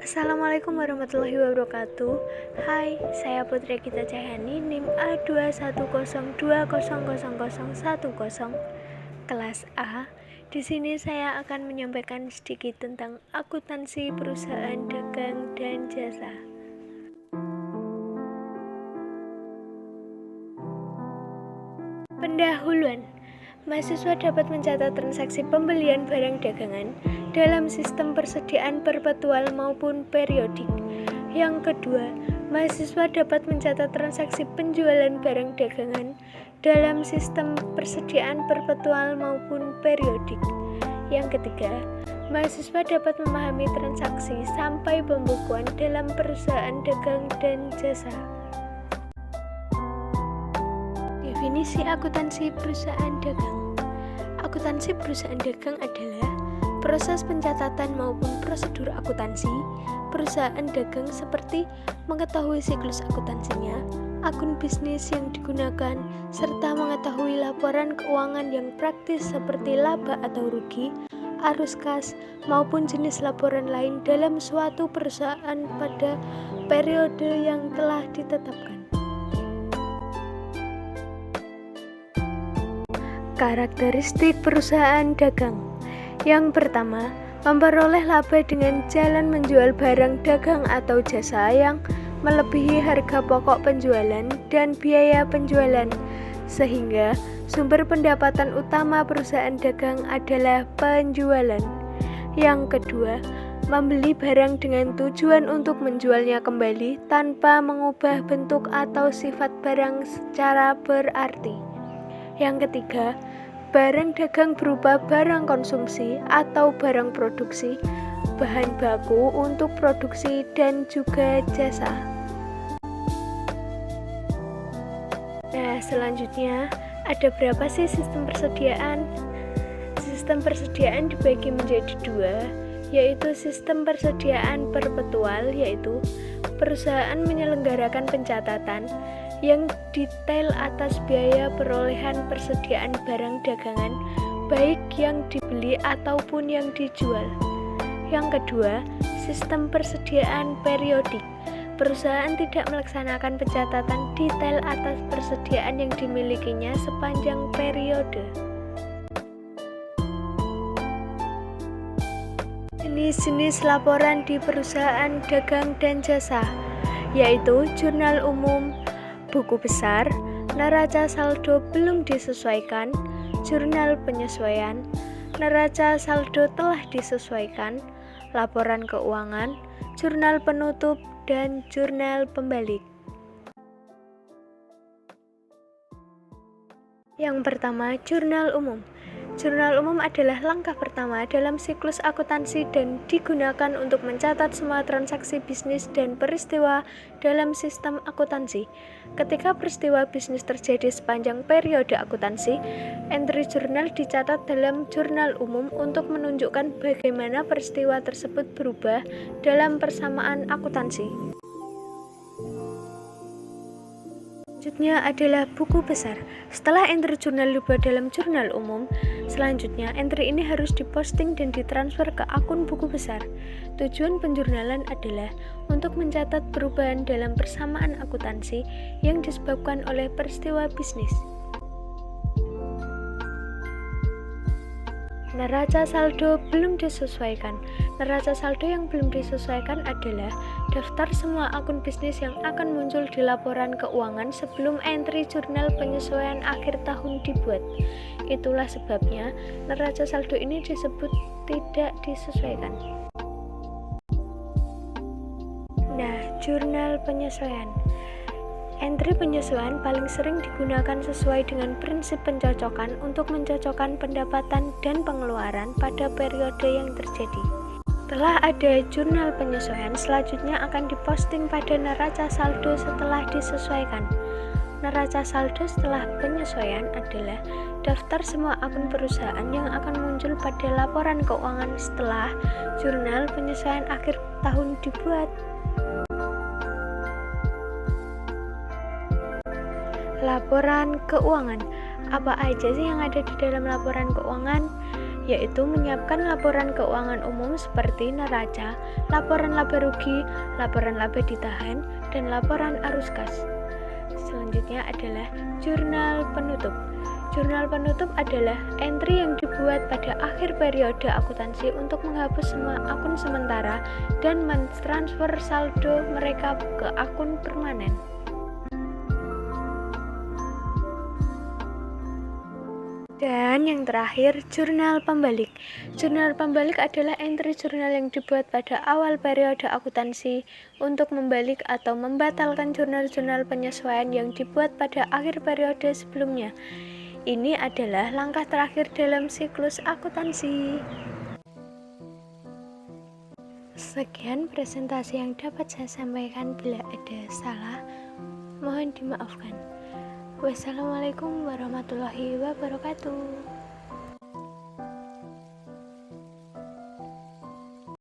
Assalamualaikum warahmatullahi wabarakatuh. Hai, saya Putri Gita Cahyani, NIM A2102000010 kelas A. Di sini saya akan menyampaikan sedikit tentang akuntansi perusahaan dagang dan jasa. Pendahuluan. Mahasiswa dapat mencatat transaksi pembelian barang dagangan dalam sistem persediaan perpetual maupun periodik. Yang kedua, mahasiswa dapat mencatat transaksi penjualan barang dagangan dalam sistem persediaan perpetual maupun periodik. Yang ketiga, mahasiswa dapat memahami transaksi sampai pembukuan dalam perusahaan dagang dan jasa. Definisi akuntansi perusahaan dagang. Akuntansi perusahaan dagang adalah proses pencatatan maupun prosedur akuntansi perusahaan dagang seperti mengetahui siklus akuntansinya, akun bisnis yang digunakan, serta mengetahui laporan keuangan yang praktis seperti laba atau rugi, arus kas, maupun jenis laporan lain dalam suatu perusahaan pada periode yang telah ditetapkan. Karakteristik perusahaan dagang. Yang pertama, memperoleh laba dengan jalan menjual barang dagang atau jasa yang melebihi harga pokok penjualan dan biaya penjualan, sehingga sumber pendapatan utama perusahaan dagang adalah penjualan. Yang kedua, membeli barang dengan tujuan untuk menjualnya kembali tanpa mengubah bentuk atau sifat barang secara berarti. Yang ketiga, barang dagang berupa barang konsumsi atau barang produksi, bahan baku untuk produksi, dan juga jasa. Nah, selanjutnya ada berapa sih sistem persediaan? Sistem persediaan dibagi menjadi dua, yaitu sistem persediaan perpetual, yaitu perusahaan menyelenggarakan pencatatan yang detail atas biaya perolehan persediaan barang dagangan, baik yang dibeli ataupun yang dijual. Yang kedua, sistem persediaan periodik. Perusahaan tidak melaksanakan pencatatan detail atas persediaan yang dimilikinya sepanjang periode. Jenis-jenis laporan di perusahaan dagang dan jasa, yaitu jurnal umum, buku besar, neraca saldo belum disesuaikan, jurnal penyesuaian, neraca saldo telah disesuaikan, laporan keuangan, jurnal penutup, dan jurnal pembalik. Yang pertama, jurnal umum. Jurnal umum adalah langkah pertama dalam siklus akuntansi dan digunakan untuk mencatat semua transaksi bisnis dan peristiwa dalam sistem akuntansi. Ketika peristiwa bisnis terjadi sepanjang periode akuntansi, entry jurnal dicatat dalam jurnal umum untuk menunjukkan bagaimana peristiwa tersebut berubah dalam persamaan akuntansi. Selanjutnya adalah buku besar. Setelah entry jurnal dibuat dalam jurnal umum, selanjutnya entry ini harus diposting dan ditransfer ke akun buku besar. Tujuan penjurnalan adalah untuk mencatat perubahan dalam persamaan akuntansi yang disebabkan oleh peristiwa bisnis. Neraca saldo belum disesuaikan. Neraca saldo yang belum disesuaikan adalah daftar semua akun bisnis yang akan muncul di laporan keuangan sebelum entry jurnal penyesuaian akhir tahun dibuat. Itulah sebabnya neraca saldo ini disebut tidak disesuaikan. Nah, jurnal penyesuaian. Entry penyesuaian paling sering digunakan sesuai dengan prinsip pencocokan untuk mencocokkan pendapatan dan pengeluaran pada periode yang terjadi. Setelah ada jurnal penyesuaian, selanjutnya akan diposting pada neraca saldo setelah disesuaikan. Neraca saldo setelah penyesuaian adalah daftar semua akun perusahaan yang akan muncul pada laporan keuangan setelah jurnal penyesuaian akhir tahun dibuat. Laporan keuangan. Apa aja sih yang ada di dalam laporan keuangan? yaitu menyiapkan laporan keuangan umum seperti neraca, laporan laba rugi, laporan laba ditahan, dan laporan arus kas. Selanjutnya adalah jurnal penutup. Jurnal penutup adalah entry yang dibuat pada akhir periode akuntansi untuk menghapus semua akun sementara dan mentransfer saldo mereka ke akun permanen. Dan yang terakhir, jurnal pembalik. Jurnal pembalik adalah entry jurnal yang dibuat pada awal periode akuntansi untuk membalik atau membatalkan jurnal-jurnal penyesuaian yang dibuat pada akhir periode sebelumnya. Ini adalah langkah terakhir dalam siklus akuntansi. Sekian presentasi yang dapat saya sampaikan. Bila ada salah, mohon dimaafkan. Wassalamualaikum warahmatullahi wabarakatuh.